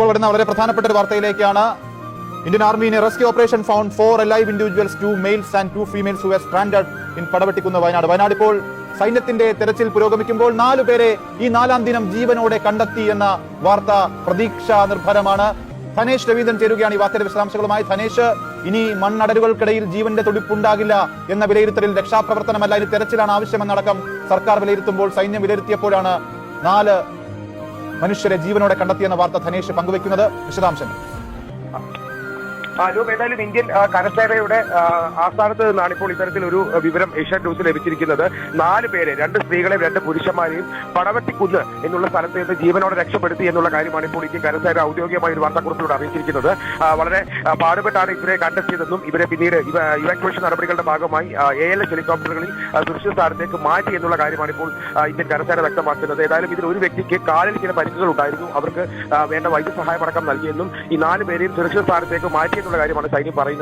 ഇപ്പോൾ വരുന്ന വളരെ പ്രധാനപ്പെട്ട ഒരു വാർത്തയിലേക്കാണ്. Indian Army in a rescue operation found 4 alive individuals, 2 males and 2 females who were stranded in പടവെട്ടിക്കുന്ന് Wayanad. Wayanad ഇപ്പോൾ സൈന്യത്തിന്റെ തെരച്ചിൽ പുരോഗമിക്കുമ്പോൾ 4 പേരെ ഈ 4-ാം ദിനം ജീവനോടെ കണ്ടെത്തി എന്ന വാർത്ത പ്രതീക്ഷാ നിർഭരമാണ്. ധനേഷ് രവീന്ദ്രൻ ചേരുകയാണ് ഈ വാർത്തയുടെ വിശദാംശങ്ങളുമായി. ധനേഷ്, ഇനി മണ്ണടരുകൾക്കിടയിൽ ജീവന്റെ തുടിപ്പുണ്ടാകില്ല എന്ന വിലയിരുത്തലിൽ രക്ഷാപ്രവർത്തനമല്ല ഇനി തെരച്ചിലാണ് ആവശ്യമെന്നടക്കം സർക്കാർ വിലയിരുത്തുമ്പോൾ സൈന്യം വിലയിരുത്തിയപ്പോഴാണ് 4 മനുഷ്യരെ ജീവനോടെ കണ്ടെത്തിയെന്ന വാർത്ത ധനേഷ് പങ്കുവെക്കുന്നത്. വിശദാംശങ്ങൾ. ഏതായാലും ഇന്ത്യൻ കരസേനയുടെ ആസ്ഥാനത്ത് നിന്നാണ് ഇപ്പോൾ ഇത്തരത്തിലൊരു വിവരം ഏഷ്യാനെറ്റ് ന്യൂസ് ലഭിച്ചിരിക്കുന്നത്. 4 പേരെ, 2 സ്ത്രീകളെയും 2 പുരുഷന്മാരെയും പടവെട്ടിക്കുന്ന് എന്നുള്ള സ്ഥലത്ത് നിന്ന് ജീവനോടെ രക്ഷപ്പെടുത്തി എന്നുള്ള കാര്യമാണ് ഇപ്പോൾ ഇന്ത്യൻ കരസേന ഔദ്യോഗികമായ ഒരു വാർത്താക്കുറിപ്പിലൂടെ അറിയിച്ചിരിക്കുന്നത്. വളരെ പാടുപെട്ടാണ് ഇവരെ കണ്ടെത്തിയതെന്നും ഇവരെ പിന്നീട് ഇവാക്യുവേഷൻ നടപടികളുടെ ഭാഗമായി ALS ഹെലികോപ്റ്ററുകളിൽ സുരക്ഷിത സ്ഥാനത്തേക്ക് മാറ്റി എന്നുള്ള കാര്യമാണ് ഇപ്പോൾ ഇന്ത്യൻ കരസേന വ്യക്തമാക്കുന്നത്. ഏതായാലും ഇതിൽ ഒരു വ്യക്തിക്ക് കാലിൽ ചില പരിക്കുകൾ ഉണ്ടായിരുന്നു. അവർക്ക് വേണ്ട വൈദ്യസഹായം അടക്കം നൽകിയെന്നും ഈ 4 പേരെയും സുരക്ഷിത സ്ഥാനത്തേക്ക് മാറ്റി എന്നുള്ള കാര്യമാണ് സൈന്യം പറയുന്നത്.